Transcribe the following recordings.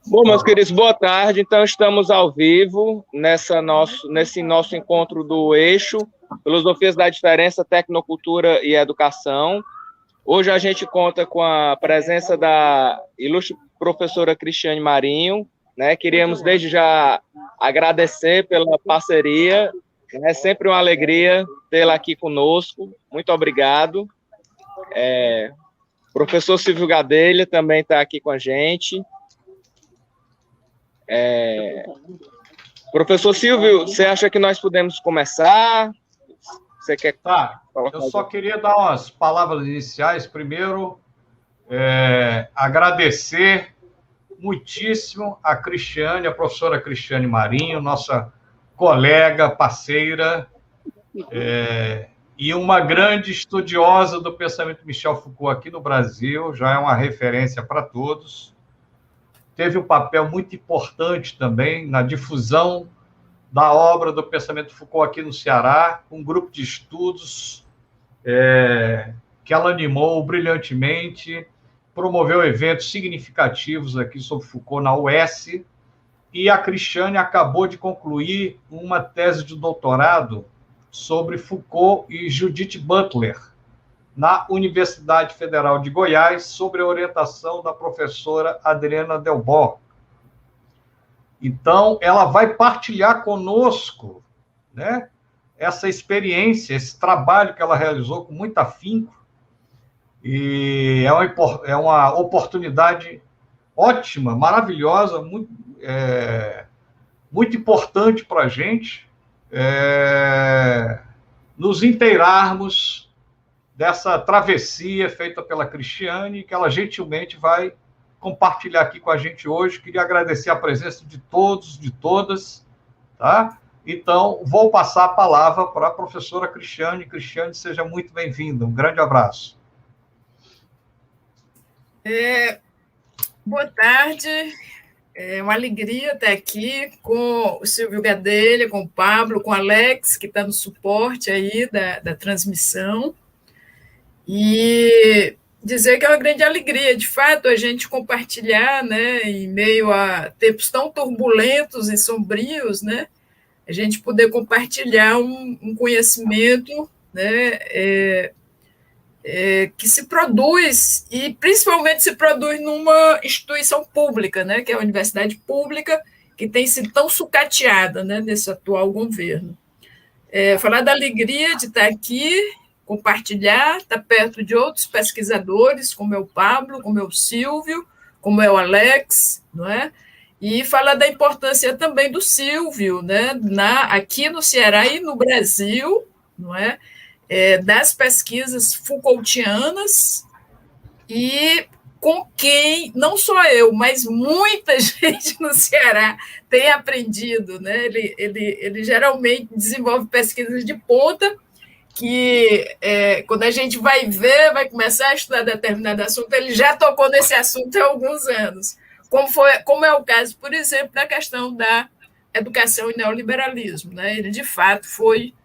Bom, meus queridos, boa tarde. Então, estamos ao vivo nesse nosso encontro do Eixo, Filosofias da Diferença, Tecnocultura e Educação. Hoje a gente conta com a presença da ilustre professora Cristiane Marinho, né? Queríamos desde já agradecer pela parceria. É sempre uma alegria tê-la aqui conosco. Muito obrigado. Professor Silvio Gadelha também está aqui com a gente. Professor Silvio, você acha que nós podemos começar? Você quer? Tá, eu só queria dar umas palavras iniciais. Primeiro, agradecer muitíssimo a Cristiane, a professora Cristiane Marinho, nossa colega, parceira, e uma grande estudiosa do pensamento Michel Foucault aqui no Brasil, já é uma referência para todos. Teve um papel muito importante também na difusão da obra do pensamento Foucault aqui no Ceará, um grupo de estudos que ela animou brilhantemente, promoveu eventos significativos aqui sobre Foucault na UES, e a Cristiane acabou de concluir uma tese de doutorado sobre Foucault e Judith Butler, na Universidade Federal de Goiás, sobre a orientação da professora Adriana Delbó. Então, ela vai partilhar conosco, né, essa experiência, esse trabalho que ela realizou com muito afinco, e é uma oportunidade ótima, maravilhosa, muito importante para a gente nos inteirarmos dessa travessia feita pela Cristiane, que ela gentilmente vai compartilhar aqui com a gente hoje. Queria agradecer a presença de todos, de todas, tá? Então, vou passar a palavra para a professora Cristiane. Cristiane, seja muito bem-vinda. Um grande abraço. Boa tarde. É uma alegria estar aqui com o Silvio Gadelha, com o Pablo, com o Alex, que está no suporte aí da transmissão. E dizer que é uma grande alegria, de fato, a gente compartilhar, né, em meio a tempos tão turbulentos e sombrios, né, a gente poder compartilhar um conhecimento, né, que se produz, e principalmente se produz numa instituição pública, né, que é a universidade pública, que tem sido tão sucateada, né, nesse atual governo. Falar da alegria de estar aqui, compartilhar, estar perto de outros pesquisadores, como é o Pablo, como é o Silvio, como é o Alex, não é? E falar da importância também do Silvio, né, aqui no Ceará e no Brasil, não é? Das pesquisas Foucaultianas, e com quem, não só eu, mas muita gente no Ceará tem aprendido, né? Ele geralmente desenvolve pesquisas de ponta, que quando a gente vai ver, vai começar a estudar determinado assunto, ele já tocou nesse assunto há alguns anos, como é o caso, por exemplo, da questão da educação e neoliberalismo, né? Ele, de fato, foi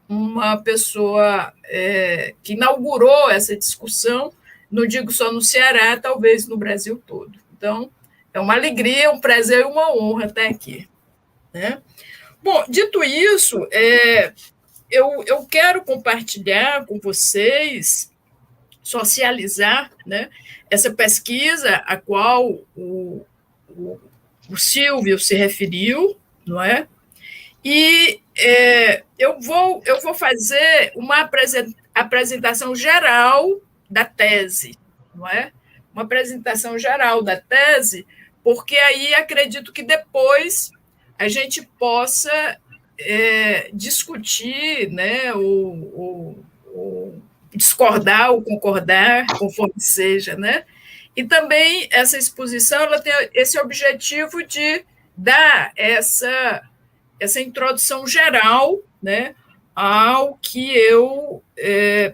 uma pessoa que inaugurou essa discussão, não digo só no Ceará, talvez no Brasil todo. Então, é uma alegria, um prazer e uma honra estar aqui, né? Bom, dito isso, eu quero compartilhar com vocês, socializar, né, essa pesquisa a qual o Silvio se referiu, não é? E eu vou fazer uma apresentação geral da tese, não é? Uma apresentação geral da tese, porque aí acredito que depois a gente possa discutir, né, ou discordar ou concordar, conforme seja, né? E também essa exposição ela tem esse objetivo de dar essa introdução geral, né, ao que eu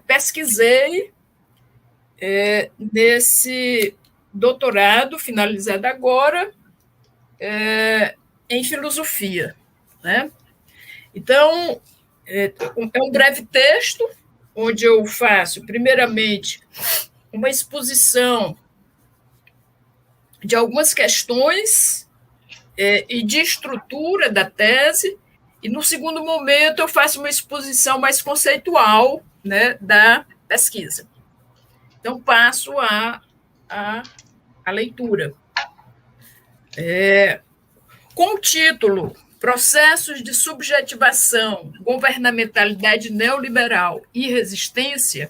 pesquisei nesse doutorado, finalizado agora, em filosofia, né? Então, é um breve texto, onde eu faço, primeiramente, uma exposição de algumas questões e de estrutura da tese, e, no segundo momento, eu faço uma exposição mais conceitual, né, da pesquisa. Então, passo a leitura. Com o título Processos de Subjetivação, Governamentalidade Neoliberal e Resistência,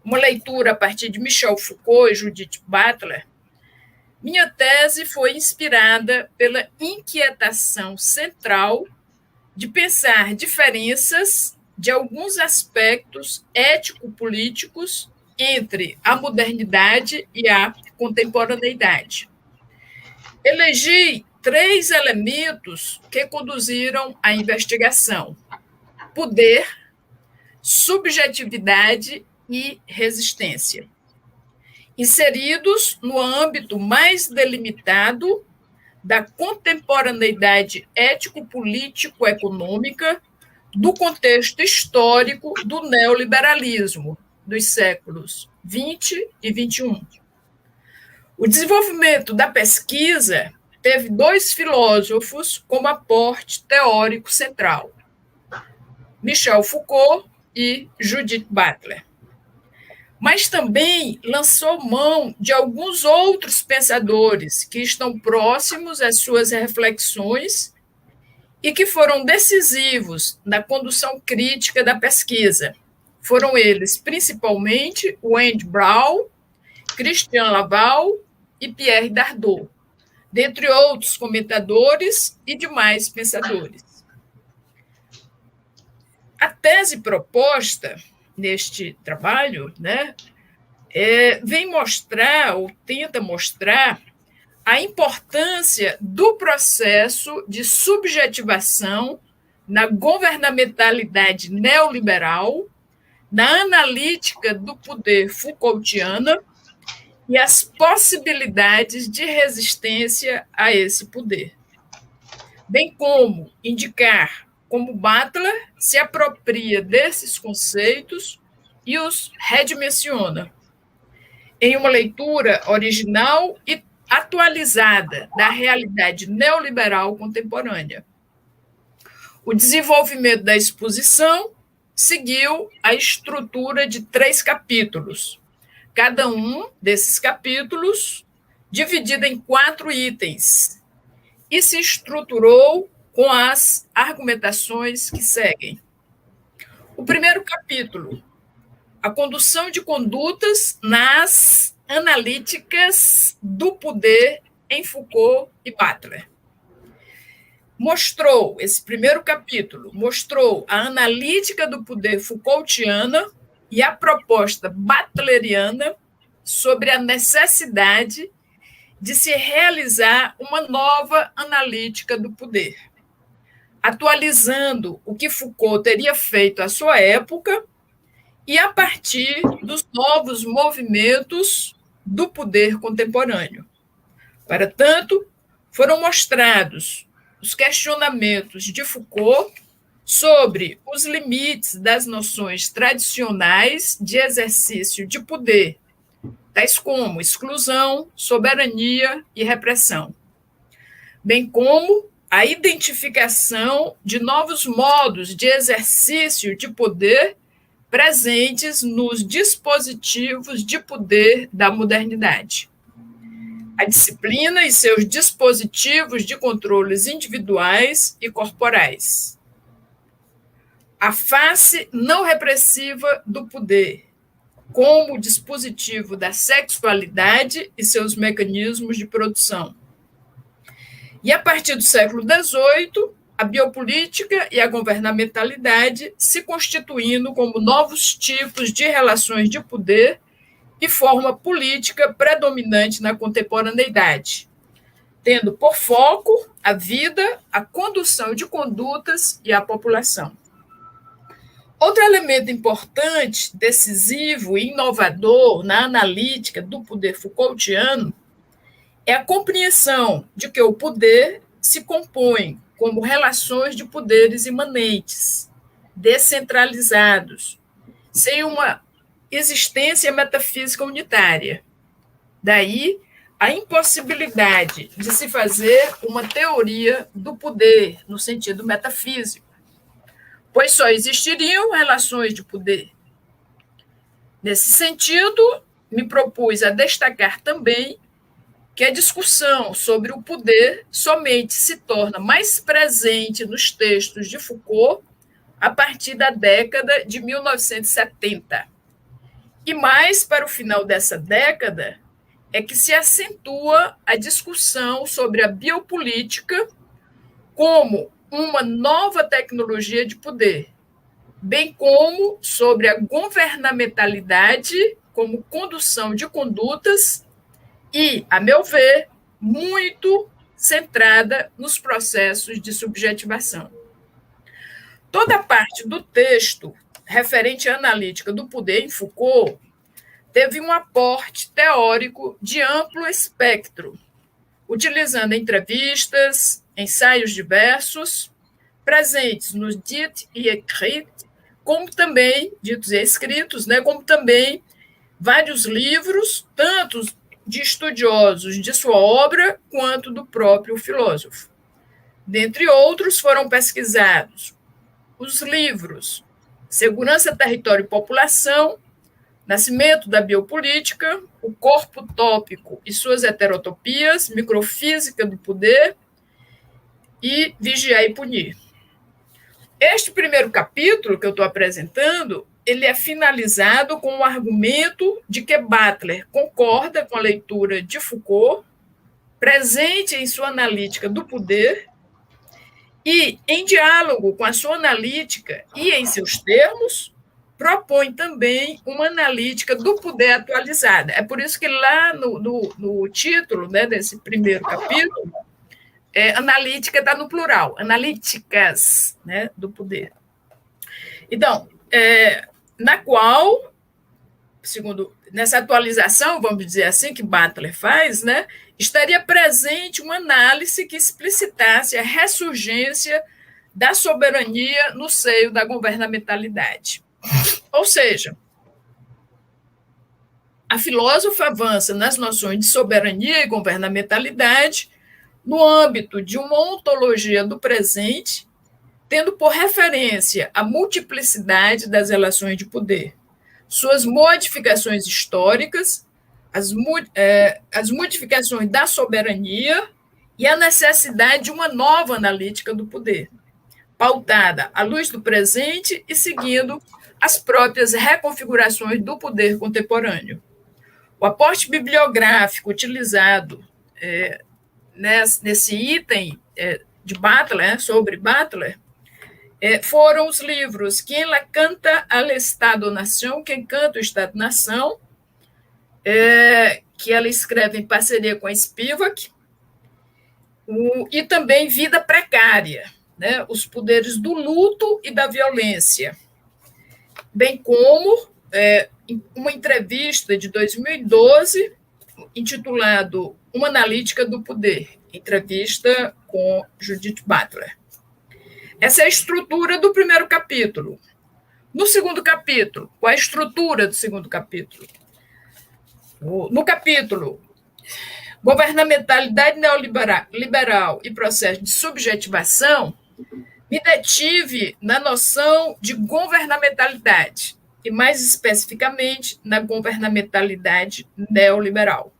uma leitura a partir de Michel Foucault e Judith Butler, minha tese foi inspirada pela inquietação central de pensar diferenças de alguns aspectos ético-políticos entre a modernidade e a contemporaneidade. Elegi 3 elementos que conduziram à investigação: poder, subjetividade e resistência, inseridos no âmbito mais delimitado da contemporaneidade ético-político-econômica do contexto histórico do neoliberalismo dos séculos XX e XXI. O desenvolvimento da pesquisa teve 2 filósofos como aporte teórico central: Michel Foucault e Judith Butler. Mas também lançou mão de alguns outros pensadores que estão próximos às suas reflexões e que foram decisivos na condução crítica da pesquisa. Foram eles, principalmente, Wendy Brown, Christian Laval e Pierre Dardot, dentre outros comentadores e demais pensadores. A tese proposta neste trabalho, né, vem mostrar, ou tenta mostrar, a importância do processo de subjetivação na governamentalidade neoliberal, na analítica do poder Foucaultiana e as possibilidades de resistência a esse poder, bem como indicar como Butler se apropria desses conceitos e os redimensiona, em uma leitura original e atualizada da realidade neoliberal contemporânea. O desenvolvimento da exposição seguiu a estrutura de 3 capítulos, cada um desses capítulos dividido em 4 itens, e se estruturou com as argumentações que seguem. O primeiro capítulo, a condução de condutas nas analíticas do poder em Foucault e Butler. Esse primeiro capítulo mostrou a analítica do poder Foucaultiana e a proposta butleriana sobre a necessidade de se realizar uma nova analítica do poder, atualizando o que Foucault teria feito à sua época e a partir dos novos movimentos do poder contemporâneo. Para tanto, foram mostrados os questionamentos de Foucault sobre os limites das noções tradicionais de exercício de poder, tais como exclusão, soberania e repressão, bem como a identificação de novos modos de exercício de poder presentes nos dispositivos de poder da modernidade. A disciplina e seus dispositivos de controles individuais e corporais. A face não repressiva do poder, como dispositivo da sexualidade e seus mecanismos de produção. E, a partir do século XVIII, a biopolítica e a governamentalidade se constituindo como novos tipos de relações de poder e forma política predominante na contemporaneidade, tendo por foco a vida, a condução de condutas e a população. Outro elemento importante, decisivo e inovador na analítica do poder Foucaultiano é a compreensão de que o poder se compõe como relações de poderes imanentes, descentralizados, sem uma existência metafísica unitária. Daí a impossibilidade de se fazer uma teoria do poder no sentido metafísico, pois só existiriam relações de poder. Nesse sentido, me propus a destacar também que a discussão sobre o poder somente se torna mais presente nos textos de Foucault a partir da década de 1970. E mais para o final dessa década é que se acentua a discussão sobre a biopolítica como uma nova tecnologia de poder, bem como sobre a governamentalidade como condução de condutas e, a meu ver, muito centrada nos processos de subjetivação. Toda parte do texto referente à analítica do poder em Foucault teve um aporte teórico de amplo espectro, utilizando entrevistas, ensaios diversos, presentes nos dits e écrits, como também, ditos e escritos, né, como também vários livros, tanto de estudiosos de sua obra, quanto do próprio filósofo. Dentre outros, foram pesquisados os livros Segurança, Território e População, Nascimento da Biopolítica, O Corpo Tópico e Suas Heterotopias, Microfísica do Poder e Vigiar e Punir. Este primeiro capítulo que eu estou apresentando, ele é finalizado com o argumento de que Butler concorda com a leitura de Foucault, presente em sua analítica do poder, e, em diálogo com a sua analítica e em seus termos, propõe também uma analítica do poder atualizada. É por isso que lá no título, né, desse primeiro capítulo, analítica está no plural, analíticas, né, do poder. Então, na qual, segundo nessa atualização, vamos dizer assim, que Butler faz, né, estaria presente uma análise que explicitasse a ressurgência da soberania no seio da governamentalidade. Ou seja, a filósofa avança nas noções de soberania e governamentalidade no âmbito de uma ontologia do presente, tendo por referência a multiplicidade das relações de poder, suas modificações históricas, as modificações da soberania e a necessidade de uma nova analítica do poder, pautada à luz do presente e seguindo as próprias reconfigurações do poder contemporâneo. O aporte bibliográfico utilizado nesse item de Butler, sobre Butler, foram os livros Quem la canta al Estado-Nação, Quem canta o Estado-Nação, que ela escreve em parceria com a Spivak, e também Vida Precária, né, Os Poderes do Luto e da Violência, bem como uma entrevista de 2012, intitulado Uma Analítica do Poder, entrevista com Judith Butler. Essa é a estrutura do primeiro capítulo. No segundo capítulo, qual é a estrutura do segundo capítulo? No capítulo Governamentalidade Neoliberal e Processo de Subjetivação, me detive na noção de governamentalidade, e mais especificamente na governamentalidade neoliberal.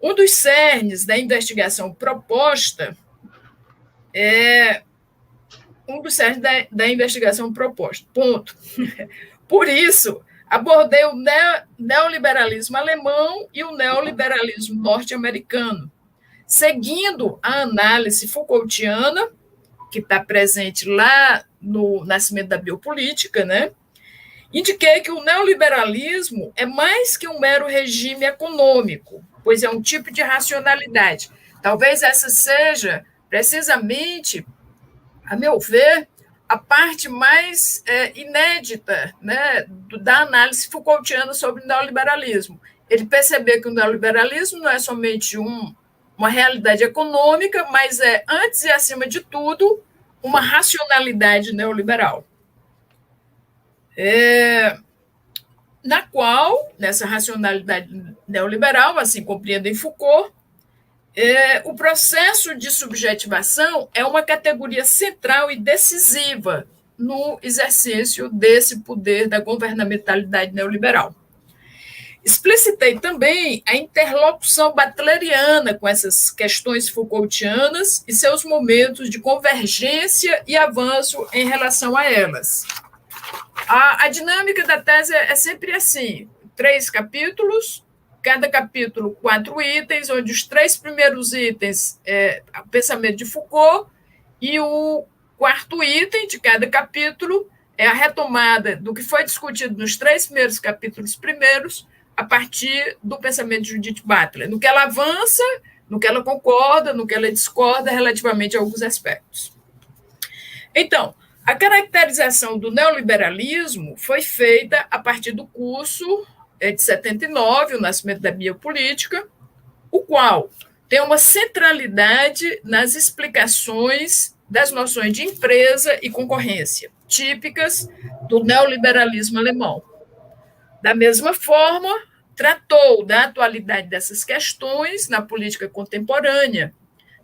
Um dos cernes da investigação proposta ponto. Por isso, abordei o neoliberalismo alemão e o neoliberalismo norte-americano, seguindo a análise Foucaultiana, que está presente lá no Nascimento da Biopolítica, né? Indiquei que o neoliberalismo é mais que um mero regime econômico, pois é um tipo de racionalidade. Talvez essa seja, precisamente, a meu ver, a parte mais inédita, né, da análise Foucaultiana sobre o neoliberalismo. Ele percebeu que o neoliberalismo não é somente uma realidade econômica, mas é, antes e acima de tudo, uma racionalidade neoliberal. na qual, nessa racionalidade neoliberal, assim compreendem Foucault, o processo de subjetivação é uma categoria central e decisiva no exercício desse poder da governamentalidade neoliberal. Explicitei também a interlocução butleriana com essas questões Foucaultianas e seus momentos de convergência e avanço em relação a elas. A dinâmica da tese é sempre assim: 3 capítulos, cada capítulo 4 itens, onde os 3 primeiros itens é o pensamento de Foucault e o 4º item de cada capítulo é a retomada do que foi discutido nos 3 primeiros capítulos primeiros, a partir do pensamento de Judith Butler, no que ela avança, no que ela concorda, no que ela discorda relativamente a alguns aspectos. Então, a caracterização do neoliberalismo foi feita a partir do curso de 79, o Nascimento da Biopolítica, o qual tem uma centralidade nas explicações das noções de empresa e concorrência, típicas do neoliberalismo alemão. Da mesma forma, tratou da atualidade dessas questões na política contemporânea,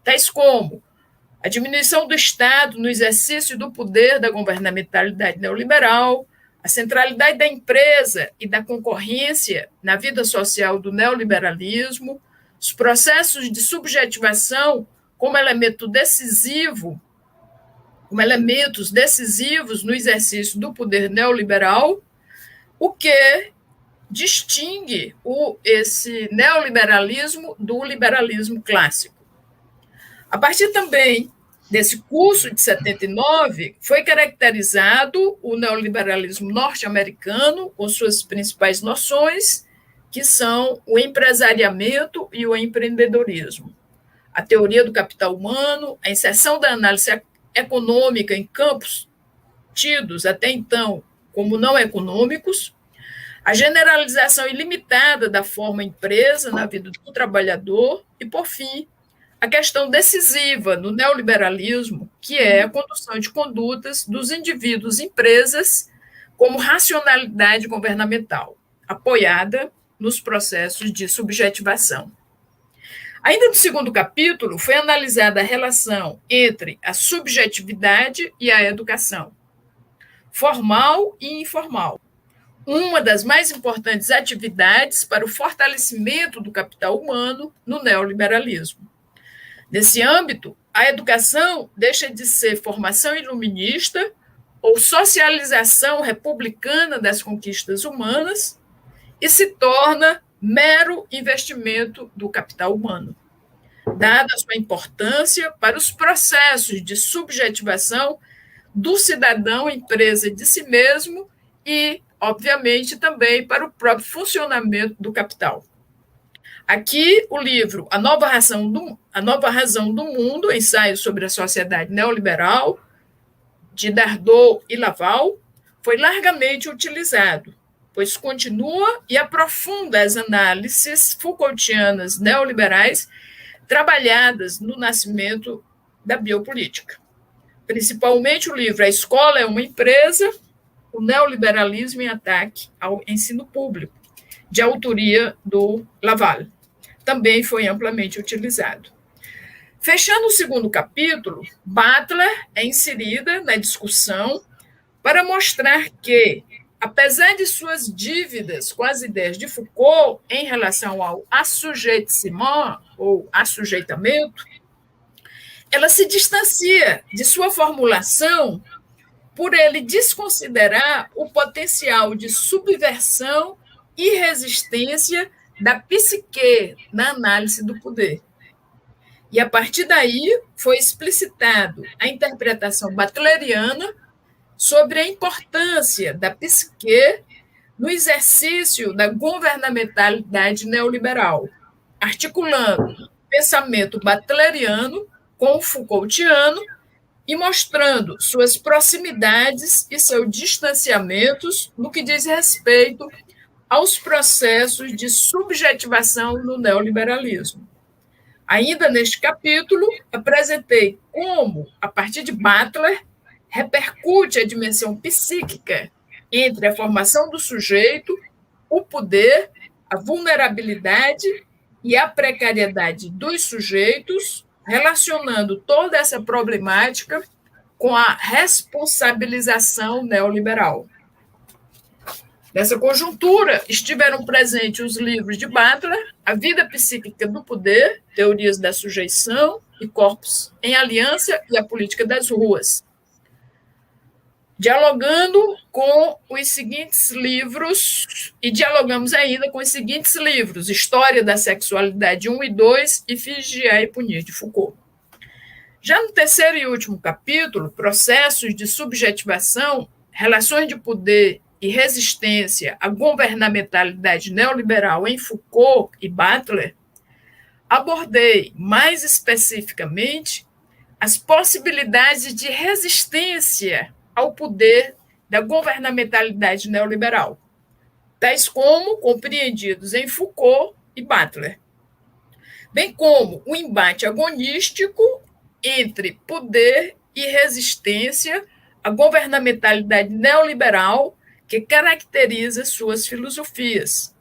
tais como a diminuição do Estado no exercício do poder da governamentalidade neoliberal, a centralidade da empresa e da concorrência na vida social do neoliberalismo, os processos de subjetivação como elementos decisivos no exercício do poder neoliberal, o que distingue esse neoliberalismo do liberalismo clássico. A partir também desse curso de 79, foi caracterizado o neoliberalismo norte-americano com suas principais noções, que são o empresariamento e o empreendedorismo. A teoria do capital humano, a inserção da análise econômica em campos tidos até então como não econômicos, a generalização ilimitada da forma empresa na vida do trabalhador e, por fim, a questão decisiva no neoliberalismo, que é a condução de condutas dos indivíduos e empresas como racionalidade governamental, apoiada nos processos de subjetivação. Ainda no segundo capítulo, foi analisada a relação entre a subjetividade e a educação, formal e informal, uma das mais importantes atividades para o fortalecimento do capital humano no neoliberalismo. Nesse âmbito, a educação deixa de ser formação iluminista ou socialização republicana das conquistas humanas e se torna mero investimento do capital humano, dada a sua importância para os processos de subjetivação do cidadão empresa de si mesmo e, obviamente, também para o próprio funcionamento do capital. Aqui, o livro A Nova Razão do Mundo, ensaio sobre a sociedade neoliberal, de Dardot e Laval, foi largamente utilizado, pois continua e aprofunda as análises Foucaultianas neoliberais trabalhadas no nascimento da biopolítica. Principalmente o livro A Escola é uma Empresa, o neoliberalismo em ataque ao ensino público, de autoria do Laval. Também foi amplamente utilizado. Fechando o segundo capítulo, Butler é inserida na discussão para mostrar que, apesar de suas dívidas com as ideias de Foucault em relação ao assujeitissement, ou assujeitamento, ela se distancia de sua formulação por ele desconsiderar o potencial de subversão e resistência da psique na análise do poder. E, a partir daí, foi explicitado a interpretação butleriana sobre a importância da psique no exercício da governamentalidade neoliberal, articulando o pensamento butleriano com o Foucaultiano e mostrando suas proximidades e seus distanciamentos no que diz respeito aos processos de subjetivação no neoliberalismo. Ainda neste capítulo, apresentei como, a partir de Butler, repercute a dimensão psíquica entre a formação do sujeito o poder, a vulnerabilidade e a precariedade dos sujeitos, relacionando toda essa problemática com a responsabilização neoliberal. Nessa conjuntura, estiveram presentes os livros de Butler, A Vida Psíquica do Poder, Teorias da Sujeição e Corpos em Aliança e a Política das Ruas, dialogando com os seguintes livros, e dialogamos ainda com os seguintes livros: História da Sexualidade 1 e 2 e Vigiar e Punir, de Foucault. Já no terceiro e último capítulo, Processos de Subjetivação, Relações de Poder e Resistência à Governamentalidade Neoliberal em Foucault e Butler, abordei mais especificamente as possibilidades de resistência ao poder da governamentalidade neoliberal, tais como compreendidos em Foucault e Butler, bem como o embate agonístico entre poder e resistência à governamentalidade neoliberal que caracteriza suas filosofias.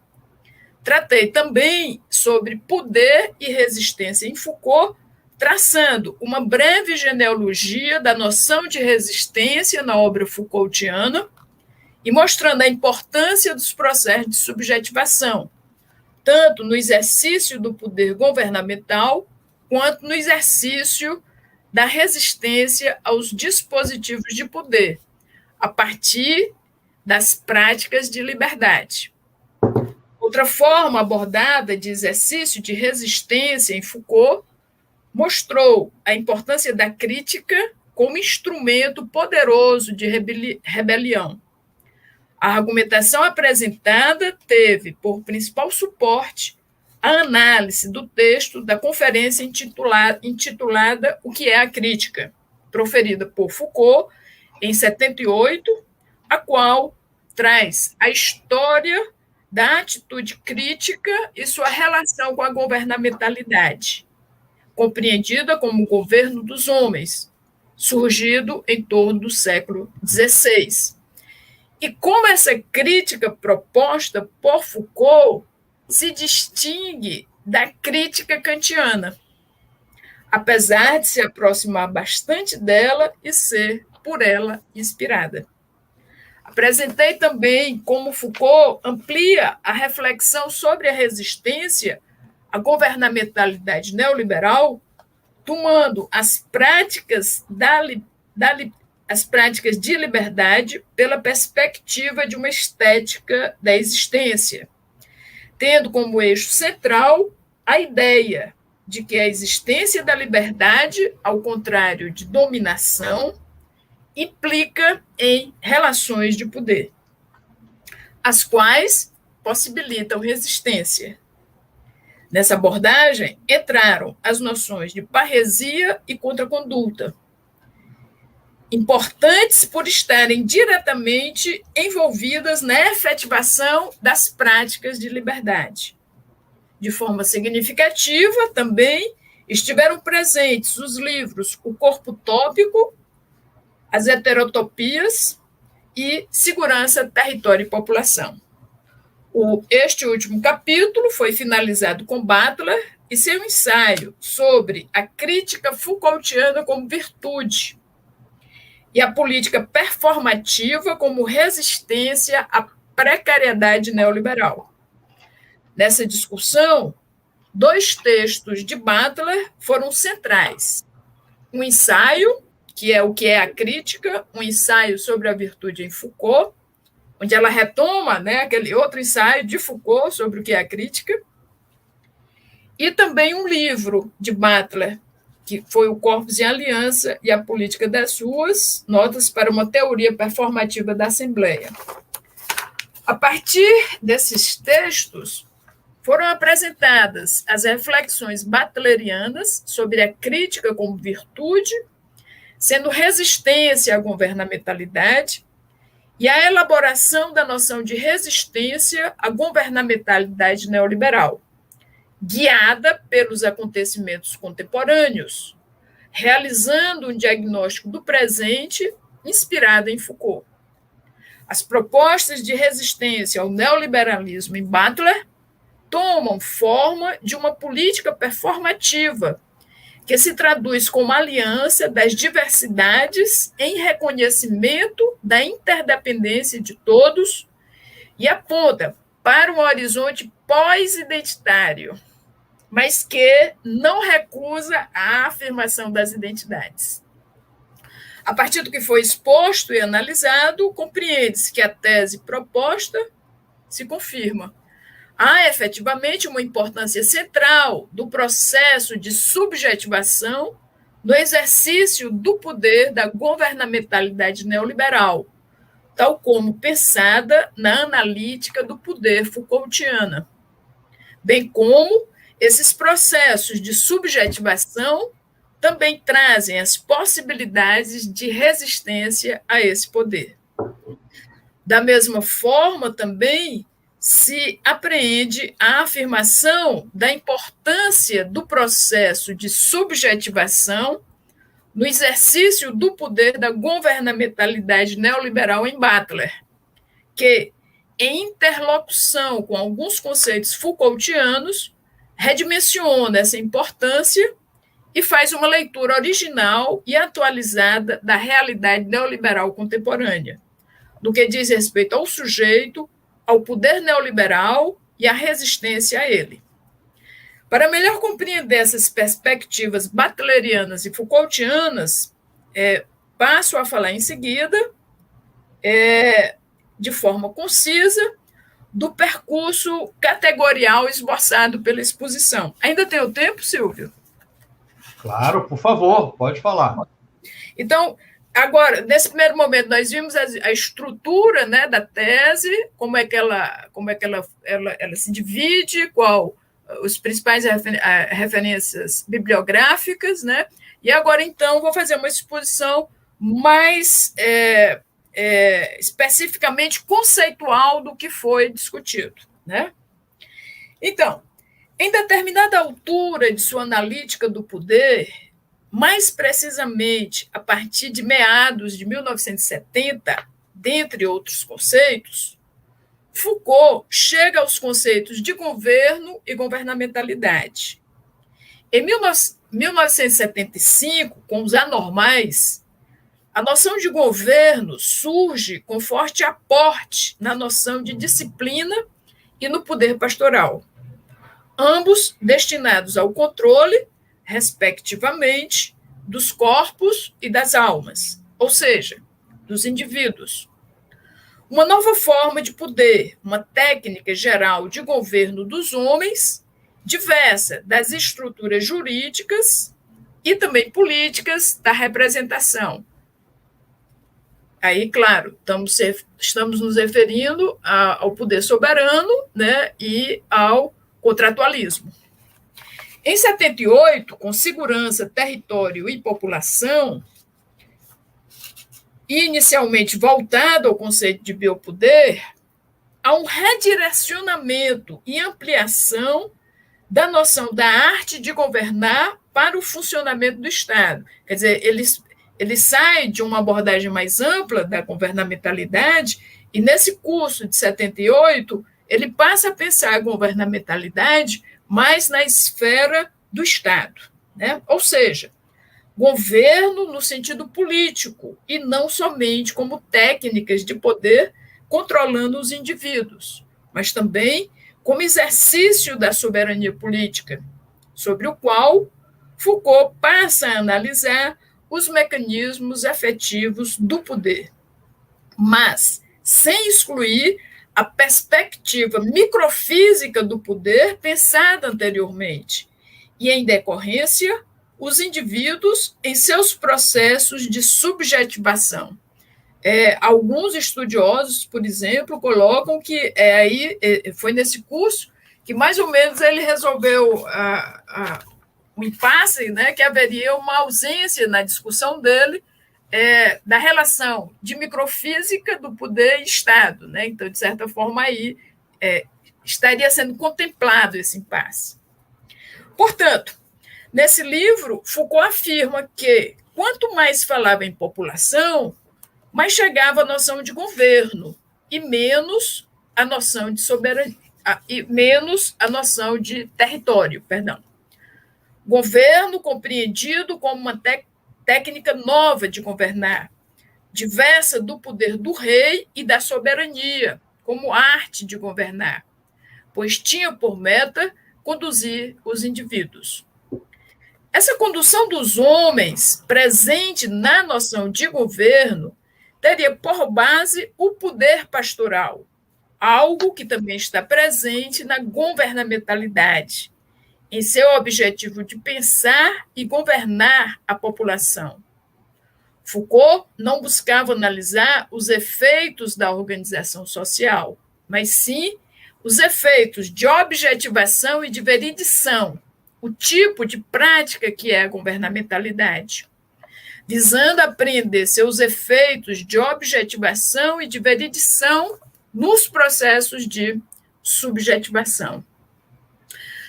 Tratei também sobre poder e resistência em Foucault, traçando uma breve genealogia da noção de resistência na obra Foucaultiana e mostrando a importância dos processos de subjetivação, tanto no exercício do poder governamental quanto no exercício da resistência aos dispositivos de poder, a partir das práticas de liberdade. Outra forma abordada de exercício de resistência em Foucault mostrou a importância da crítica como instrumento poderoso de rebelião. A argumentação apresentada teve por principal suporte a análise do texto da conferência intitulada O que é a Crítica, proferida por Foucault em 78, a qual traz a história da atitude crítica e sua relação com a governamentalidade, compreendida como o governo dos homens, surgido em torno do século XVI. E como essa crítica proposta por Foucault se distingue da crítica kantiana, apesar de se aproximar bastante dela e ser por ela inspirada. Apresentei também como Foucault amplia a reflexão sobre a resistência à governamentalidade neoliberal, tomando as práticas de liberdade pela perspectiva de uma estética da existência, tendo como eixo central a ideia de que a existência da liberdade, ao contrário de dominação, implica em relações de poder, as quais possibilitam resistência. Nessa abordagem, entraram as noções de parresia e contraconduta, importantes por estarem diretamente envolvidas na efetivação das práticas de liberdade. De forma significativa, também estiveram presentes os livros O Corpo Tópico, As Heterotopias e Segurança, Território e População. Este último capítulo foi finalizado com Butler e seu ensaio sobre a crítica Foucaultiana como virtude e a política performativa como resistência à precariedade neoliberal. Nessa discussão, 2 textos de Butler foram centrais. Um ensaio, que é O que é a Crítica, um ensaio sobre a virtude em Foucault, onde ela retoma aquele outro ensaio de Foucault sobre o que é a crítica, e também um livro de Butler, que foi o Corpos em Aliança e a Política das Ruas, Notas para uma Teoria Performativa da Assembleia. A partir desses textos, foram apresentadas as reflexões butlerianas sobre a crítica como virtude, sendo resistência à governamentalidade, e a elaboração da noção de resistência à governamentalidade neoliberal, guiada pelos acontecimentos contemporâneos, realizando um diagnóstico do presente inspirado em Foucault. As propostas de resistência ao neoliberalismo em Butler tomam forma de uma política performativa que se traduz como aliança das diversidades em reconhecimento da interdependência de todos e aponta para um horizonte pós-identitário, mas que não recusa a afirmação das identidades. A partir do que foi exposto e analisado, compreende-se que a tese proposta se confirma. Há efetivamente uma importância central do processo de subjetivação no exercício do poder da governamentalidade neoliberal, tal como pensada na analítica do poder Foucaultiana, bem como esses processos de subjetivação também trazem as possibilidades de resistência a esse poder. Da mesma forma, também se apreende a afirmação da importância do processo de subjetivação no exercício do poder da governamentalidade neoliberal em Butler, que, em interlocução com alguns conceitos Foucaultianos, redimensiona essa importância e faz uma leitura original e atualizada da realidade neoliberal contemporânea, no que diz respeito ao sujeito, ao poder neoliberal e à resistência a ele. Para melhor compreender essas perspectivas butlerianas e Foucaultianas, passo a falar em seguida, de forma concisa, do percurso categorial esboçado pela exposição. Ainda tem o tempo, Silvio? Claro, por favor, pode falar. Então, agora, nesse primeiro momento, nós vimos a estrutura, né, da tese, como é que ela se divide, qual os principais referências bibliográficas, né? E agora, então, vou fazer uma exposição mais especificamente conceitual do que foi discutido, né? Então, em determinada altura de sua analítica do poder, mais precisamente a partir de meados de 1970, dentre outros conceitos, Foucault chega aos conceitos de governo e governamentalidade. Em 1975, com os anormais, a noção de governo surge com forte aporte na noção de disciplina e no poder pastoral, ambos destinados ao controle, respectivamente, dos corpos e das almas, ou seja, dos indivíduos. Uma nova forma de poder, uma técnica geral de governo dos homens, diversa das estruturas jurídicas e também políticas da representação. Aí, claro, estamos nos referindo ao poder soberano, né, e ao contratualismo. Em 78, com segurança, território e população, inicialmente voltado ao conceito de biopoder, há um redirecionamento e ampliação da noção da arte de governar para o funcionamento do Estado. Quer dizer, ele sai de uma abordagem mais ampla da governamentalidade e, nesse curso de 78, ele passa a pensar a governamentalidade mais na esfera do Estado, né? Ou seja, governo no sentido político e não somente como técnicas de poder controlando os indivíduos, mas também como exercício da soberania política, sobre o qual Foucault passa a analisar os mecanismos efetivos do poder, mas sem excluir a perspectiva microfísica do poder pensada anteriormente, e, em decorrência, os indivíduos em seus processos de subjetivação. Alguns estudiosos, por exemplo, colocam que foi nesse curso que, mais ou menos, ele resolveu o impasse, né, que haveria uma ausência na discussão dele da relação de microfísica do poder e Estado, né? Então, de certa forma, aí estaria sendo contemplado esse impasse. Portanto, nesse livro, Foucault afirma que, quanto mais falava em população, mas chegava a noção de governo e menos a noção de soberania, e menos a noção de território, perdão. Governo compreendido como uma técnica nova de governar, diversa do poder do rei e da soberania, como arte de governar, pois tinha por meta conduzir os indivíduos. Essa condução dos homens, presente na noção de governo, teria por base o poder pastoral, algo que também está presente na governamentalidade, em seu objetivo de pensar e governar a população. Foucault não buscava analisar os efeitos da organização social, mas sim os efeitos de objetivação e de veridição, o tipo de prática que é a governamentalidade, visando apreender seus efeitos de objetivação e de veridição nos processos de subjetivação.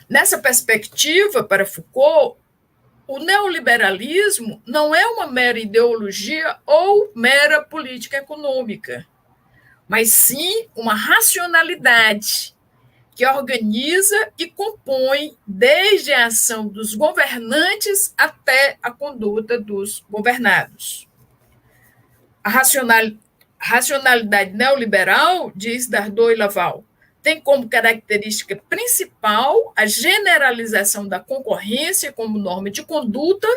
Nessa perspectiva, para Foucault, o neoliberalismo não é uma mera ideologia ou mera política econômica, mas sim uma racionalidade que organiza e compõe desde a ação dos governantes até a conduta dos governados. A racionalidade neoliberal, diz Dardot e Laval, tem como característica principal a generalização da concorrência como norma de conduta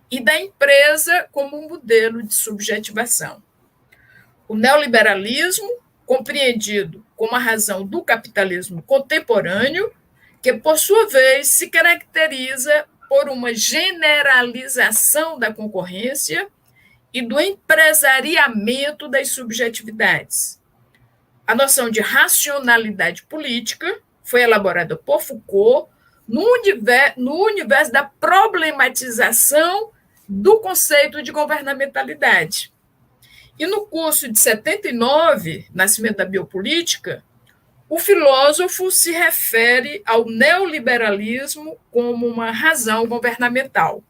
e da empresa como um modelo de subjetivação. O neoliberalismo, compreendido como a razão do capitalismo contemporâneo, que, por sua vez, se caracteriza por uma generalização da concorrência e do empresariamento das subjetividades. A noção de racionalidade política foi elaborada por Foucault no universo da problematização do conceito de governamentalidade. E no curso de 79, Nascimento da Biopolítica, o filósofo se refere ao neoliberalismo como uma razão governamental,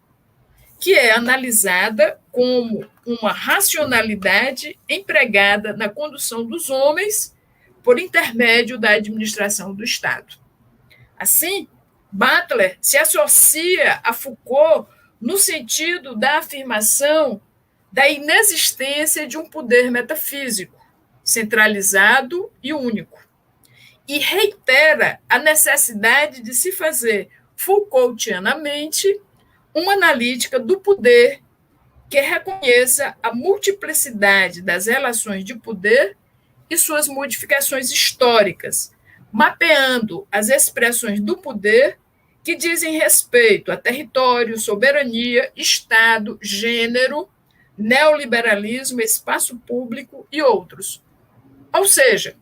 que é analisada como uma racionalidade empregada na condução dos homens por intermédio da administração do Estado. Assim, Butler se associa a Foucault no sentido da afirmação da inexistência de um poder metafísico, centralizado e único, e reitera a necessidade de se fazer Foucaultianamente uma analítica do poder que reconheça a multiplicidade das relações de poder e suas modificações históricas, mapeando as expressões do poder que dizem respeito a território, soberania, Estado, gênero, neoliberalismo, espaço público e outros. Ou seja,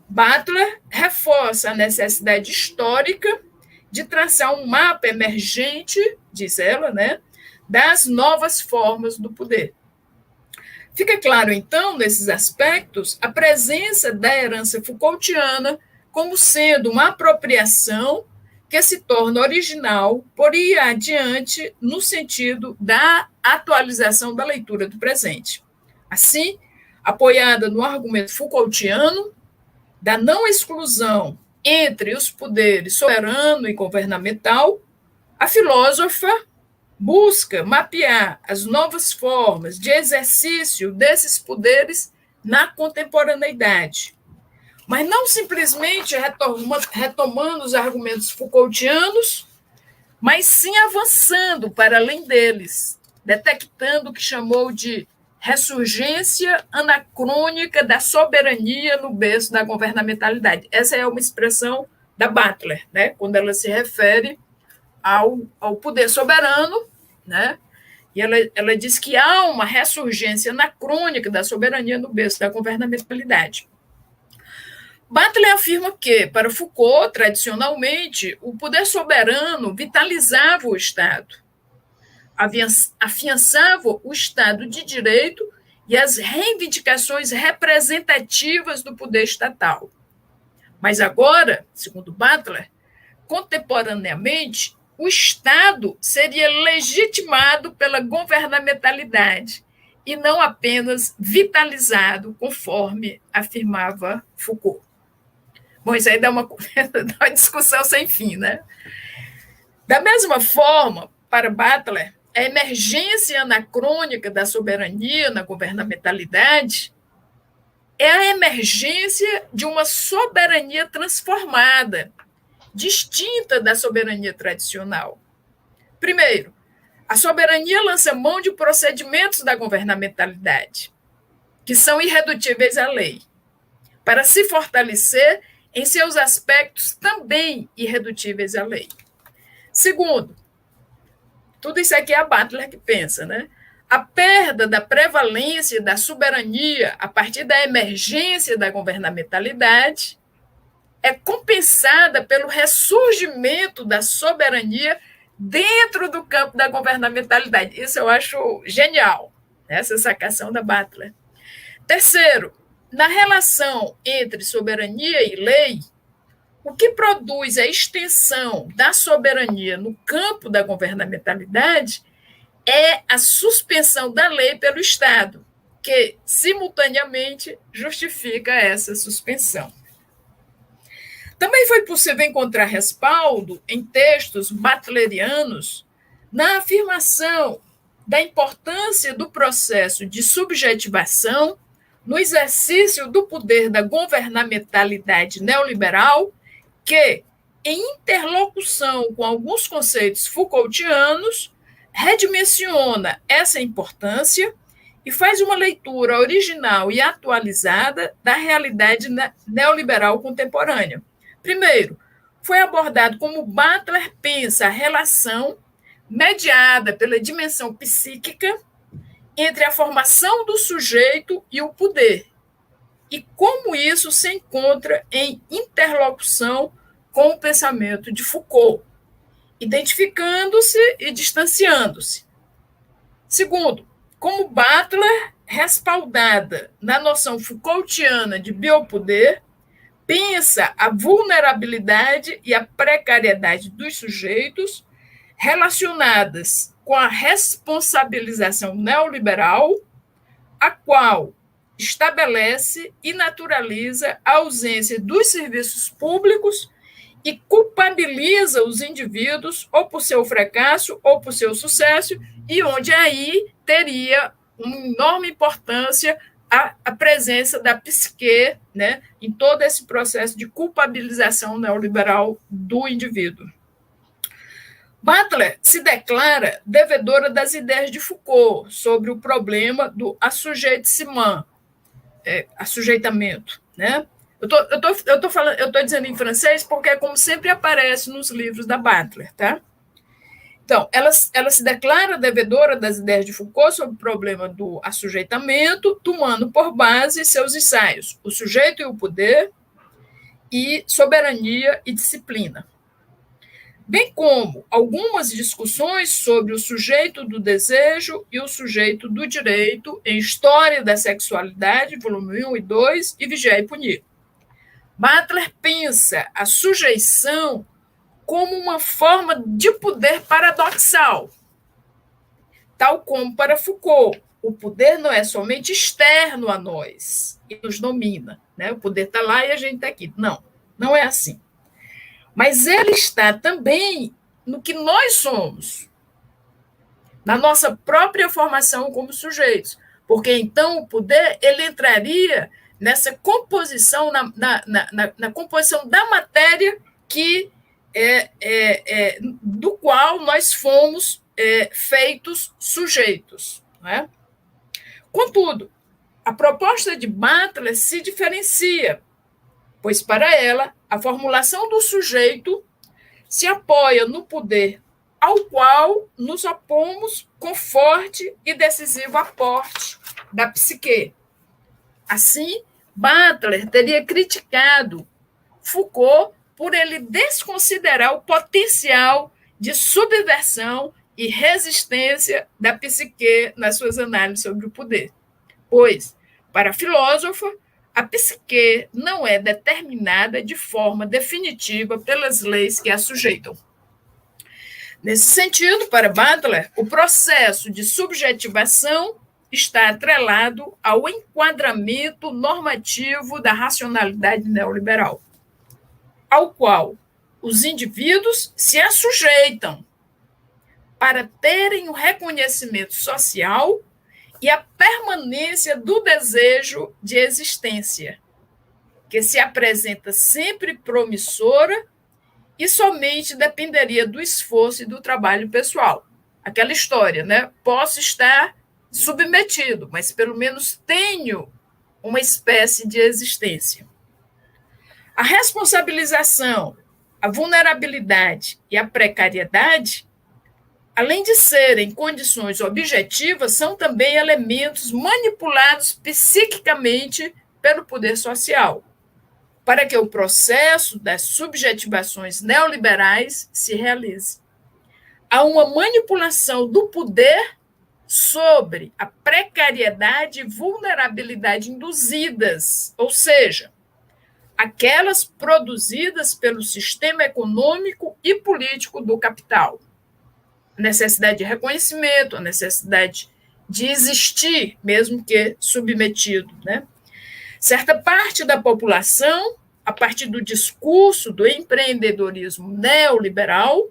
Butler reforça a necessidade histórica de traçar um mapa emergente, diz ela, das novas formas do poder. Fica claro, então, nesses aspectos, a presença da herança Foucaultiana como sendo uma apropriação que se torna original por ir adiante no sentido da atualização da leitura do presente. Assim, apoiada no argumento Foucaultiano da não exclusão entre os poderes soberano e governamental, a filósofa busca mapear as novas formas de exercício desses poderes na contemporaneidade, mas não simplesmente retomando os argumentos Foucaultianos, mas sim avançando para além deles, detectando o que chamou de ressurgência anacrônica da soberania no berço da governamentalidade. Essa é uma expressão da Butler, quando ela se refere ao poder soberano, e ela diz que há uma ressurgência anacrônica da soberania no berço da governamentalidade. Butler afirma que, para Foucault, tradicionalmente, o poder soberano vitalizava o Estado, afiançava o Estado de Direito e as reivindicações representativas do poder estatal. Mas agora, segundo Butler, contemporaneamente, o Estado seria legitimado pela governamentalidade, e não apenas vitalizado, conforme afirmava Foucault. Bom, isso aí dá uma discussão sem fim, né? Da mesma forma, para Butler, a emergência anacrônica da soberania na governamentalidade é a emergência de uma soberania transformada, distinta da soberania tradicional. Primeiro, a soberania lança mão de procedimentos da governamentalidade, que são irredutíveis à lei, para se fortalecer em seus aspectos também irredutíveis à lei. Segundo, tudo isso aqui é a Butler que pensa, né? A perda da prevalência da soberania a partir da emergência da governamentalidade é compensada pelo ressurgimento da soberania dentro do campo da governamentalidade. Isso eu acho genial, essa sacação da Butler. Terceiro, na relação entre soberania e lei, o que produz a extensão da soberania no campo da governamentalidade é a suspensão da lei pelo Estado, que, simultaneamente, justifica essa suspensão. Também foi possível encontrar respaldo em textos butlerianos na afirmação da importância do processo de subjetivação no exercício do poder da governamentalidade neoliberal, que, em interlocução com alguns conceitos Foucaultianos, redimensiona essa importância e faz uma leitura original e atualizada da realidade neoliberal contemporânea. Primeiro, foi abordado como Butler pensa a relação mediada pela dimensão psíquica entre a formação do sujeito e o poder, e como isso se encontra em interlocução com o pensamento de Foucault, identificando-se e distanciando-se. Segundo, como Butler, respaldada na noção Foucaultiana de biopoder, pensa a vulnerabilidade e a precariedade dos sujeitos relacionadas com a responsabilização neoliberal, a qual estabelece e naturaliza a ausência dos serviços públicos e culpabiliza os indivíduos ou por seu fracasso ou por seu sucesso, e onde aí teria uma enorme importância a presença da psique, né, em todo esse processo de culpabilização neoliberal do indivíduo. Butler se declara devedora das ideias de Foucault sobre o problema do assujeitissement, assujeitamento, né? Eu tô dizendo em francês porque é como sempre aparece nos livros da Butler, tá? Então, ela se declara devedora das ideias de Foucault sobre o problema do assujeitamento, tomando por base seus ensaios O Sujeito e o Poder e Soberania e Disciplina, bem como algumas discussões sobre o sujeito do desejo e o sujeito do direito em História da Sexualidade, volume 1 e 2, e Vigiar e Punir. Butler pensa a sujeição como uma forma de poder paradoxal, tal como para Foucault. O poder não é somente externo a nós e nos domina, né? O poder está lá e a gente está aqui. Não, não é assim. Mas ele está também no que nós somos, na nossa própria formação como sujeitos, porque então o poder ele entraria nessa composição, na composição da matéria que do qual nós fomos feitos sujeitos. Não é? Contudo, a proposta de Butler se diferencia, pois para ela a formulação do sujeito se apoia no poder ao qual nos opomos com forte e decisivo aporte da psique. Assim, Butler teria criticado Foucault por ele desconsiderar o potencial de subversão e resistência da psique nas suas análises sobre o poder. Pois, para a filósofa, a psique não é determinada de forma definitiva pelas leis que a sujeitam. Nesse sentido, para Butler, o processo de subjetivação está atrelado ao enquadramento normativo da racionalidade neoliberal, ao qual os indivíduos se assujeitam para terem o reconhecimento social e a permanência do desejo de existência, que se apresenta sempre promissora e somente dependeria do esforço e do trabalho pessoal. Aquela história, né? Posso estar submetido, mas pelo menos tenho uma espécie de existência. A responsabilização, a vulnerabilidade e a precariedade, além de serem condições objetivas, são também elementos manipulados psiquicamente pelo poder social, para que o processo das subjetivações neoliberais se realize. Há uma manipulação do poder sobre a precariedade e vulnerabilidade induzidas, ou seja, aquelas produzidas pelo sistema econômico e político do capital. A necessidade de reconhecimento, a necessidade de existir, mesmo que submetido, né? Certa parte da população, a partir do discurso do empreendedorismo neoliberal,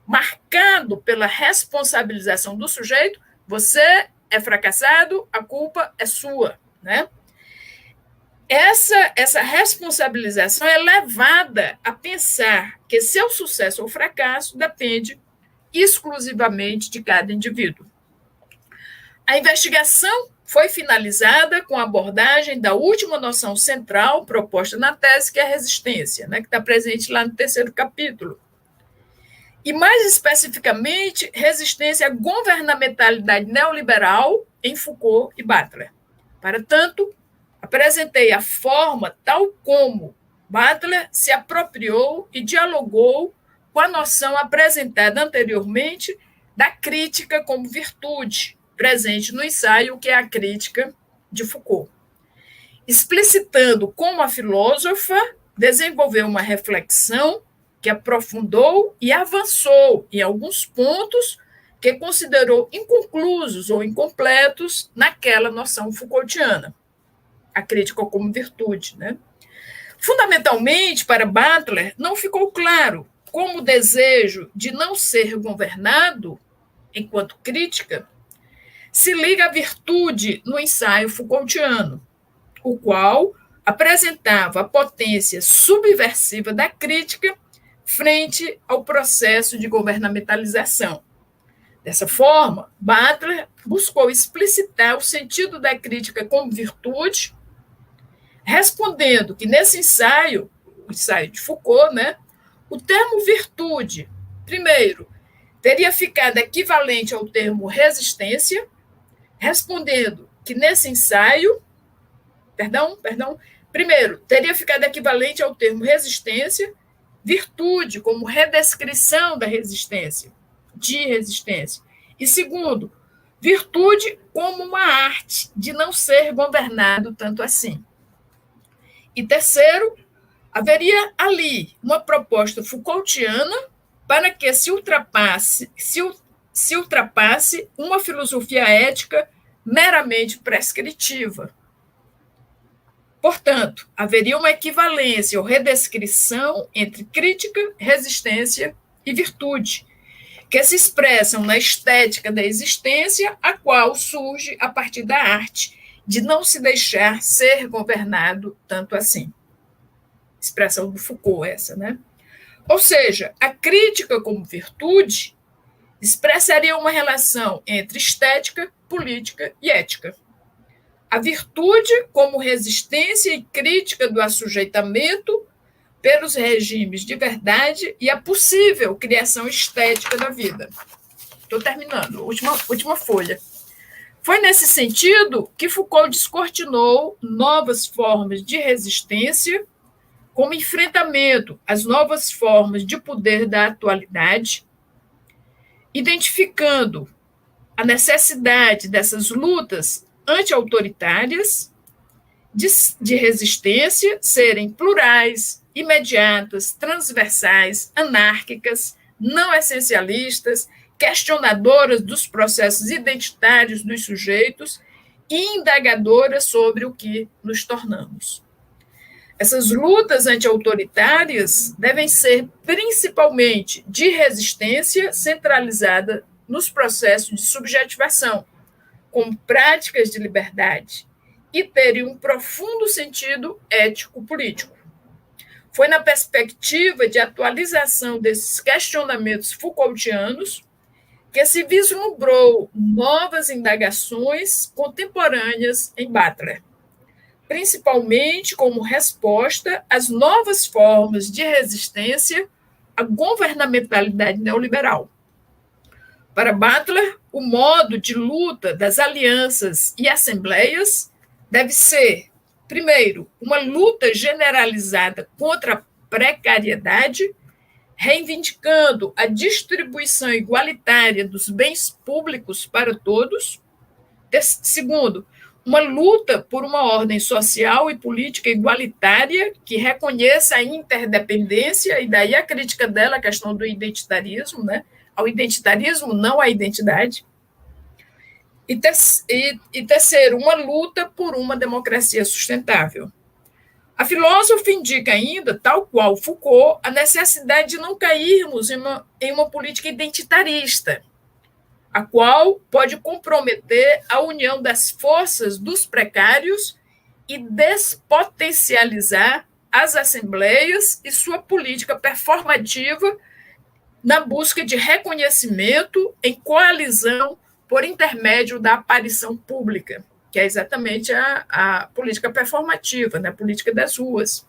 marcado pela responsabilização do sujeito, você é fracassado, a culpa é sua, né? Essa responsabilização é levada a pensar que seu sucesso ou fracasso depende exclusivamente de cada indivíduo. A investigação foi finalizada com a abordagem da última noção central proposta na tese, que é a resistência, né, que está presente lá no 3º capítulo. E, mais especificamente, resistência à governamentalidade neoliberal em Foucault e Butler. Para tanto, apresentei a forma tal como Butler se apropriou e dialogou com a noção apresentada anteriormente da crítica como virtude, presente no ensaio, que é a crítica de Foucault. Explicitando como a filósofa desenvolveu uma reflexão que aprofundou e avançou em alguns pontos que considerou inconclusos ou incompletos naquela noção Foucaultiana, a crítica como virtude, né? Fundamentalmente, para Butler, não ficou claro como o desejo de não ser governado, enquanto crítica, se liga à virtude no ensaio Foucaultiano, o qual apresentava a potência subversiva da crítica frente ao processo de governamentalização. Dessa forma, Butler buscou explicitar o sentido da crítica como virtude, respondendo que nesse ensaio, o ensaio de Foucault, né, o termo virtude, primeiro, teria ficado equivalente ao termo resistência, respondendo que nesse ensaio, primeiro, teria ficado equivalente ao termo resistência, virtude como redescrição da resistência, de resistência. E segundo, virtude como uma arte de não ser governado tanto assim. E terceiro, haveria ali uma proposta Foucaultiana para que se ultrapasse uma filosofia ética meramente prescritiva. Portanto, haveria uma equivalência ou redescrição entre crítica, resistência e virtude, que se expressam na estética da existência, a qual surge a partir da arte, de não se deixar ser governado tanto assim. Expressão do Foucault essa, né? Ou seja, a crítica como virtude expressaria uma relação entre estética, política e ética. A virtude como resistência e crítica do assujeitamento pelos regimes de verdade e a possível criação estética da vida. Estou terminando, última folha. Foi nesse sentido que Foucault descortinou novas formas de resistência como enfrentamento às novas formas de poder da atualidade, identificando a necessidade dessas lutas anti-autoritárias de resistência serem plurais, imediatas, transversais, anárquicas, não essencialistas, questionadoras dos processos identitários dos sujeitos e indagadora sobre o que nos tornamos. Essas lutas anti-autoritárias devem ser principalmente de resistência centralizada nos processos de subjetivação, com práticas de liberdade, e terem um profundo sentido ético-político. Foi na perspectiva de atualização desses questionamentos Foucaultianos que se vislumbrou novas indagações contemporâneas em Butler, principalmente como resposta às novas formas de resistência à governamentalidade neoliberal. Para Butler, o modo de luta das alianças e assembleias deve ser, primeiro, uma luta generalizada contra a precariedade, reivindicando a distribuição igualitária dos bens públicos para todos. Segundo, uma luta por uma ordem social e política igualitária que reconheça a interdependência, e daí a crítica dela, a questão do identitarismo, né? Ao identitarismo, não à identidade. E terceiro, uma luta por uma democracia sustentável. A filósofa indica ainda, tal qual Foucault, a necessidade de não cairmos em uma política identitarista, a qual pode comprometer a união das forças dos precários e despotencializar as assembleias e sua política performativa na busca de reconhecimento em coalizão por intermédio da aparição pública, que é exatamente a política performativa, né, a política das ruas.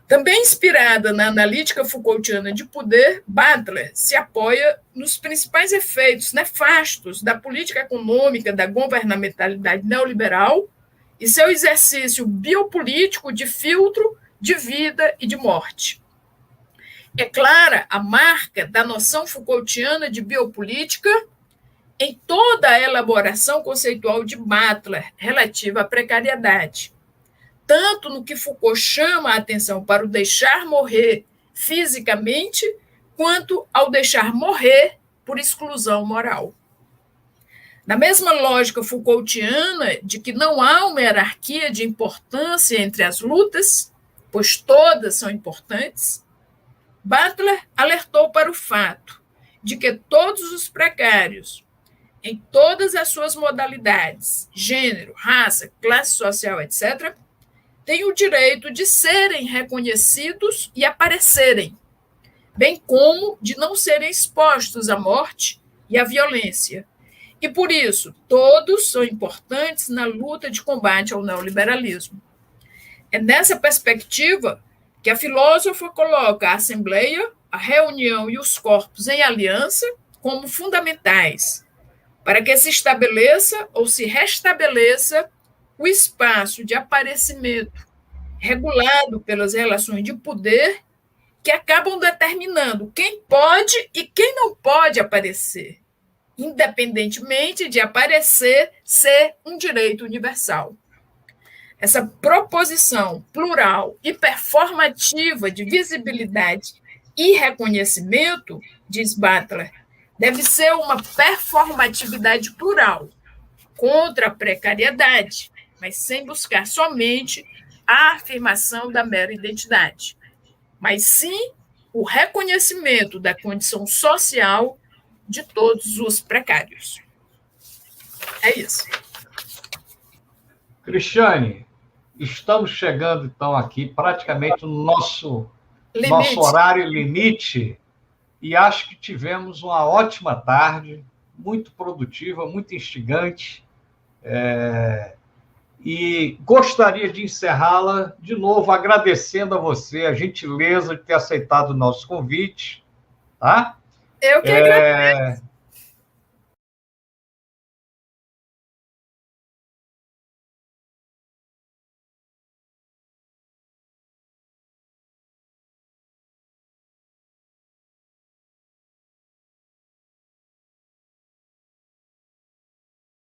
Também inspirada na analítica Foucaultiana de poder, Butler se apoia nos principais efeitos nefastos da política econômica da governamentalidade neoliberal e seu exercício biopolítico de filtro de vida e de morte. É clara a marca da noção Foucaultiana de biopolítica em toda a elaboração conceitual de Butler relativa à precariedade, tanto no que Foucault chama a atenção para o deixar morrer fisicamente, quanto ao deixar morrer por exclusão moral. Na mesma lógica Foucaultiana de que não há uma hierarquia de importância entre as lutas, pois todas são importantes, Butler alertou para o fato de que todos os precários, em todas as suas modalidades, gênero, raça, classe social, etc., têm o direito de serem reconhecidos e aparecerem, bem como de não serem expostos à morte e à violência. E, por isso, todos são importantes na luta de combate ao neoliberalismo. É nessa perspectiva que a filósofa coloca a Assembleia, a reunião e os corpos em aliança como fundamentais, para que se estabeleça ou se restabeleça o espaço de aparecimento regulado pelas relações de poder que acabam determinando quem pode e quem não pode aparecer, independentemente de aparecer ser um direito universal. Essa proposição plural e performativa de visibilidade e reconhecimento, diz Butler, deve ser uma performatividade plural, contra a precariedade, mas sem buscar somente a afirmação da mera identidade, mas sim o reconhecimento da condição social de todos os precários. É isso. Cristiane, estamos chegando, então, aqui praticamente no nosso horário limite, e acho que tivemos uma ótima tarde, muito produtiva, muito instigante, e gostaria de encerrá-la de novo agradecendo a você a gentileza de ter aceitado o nosso convite, tá? Eu que agradeço.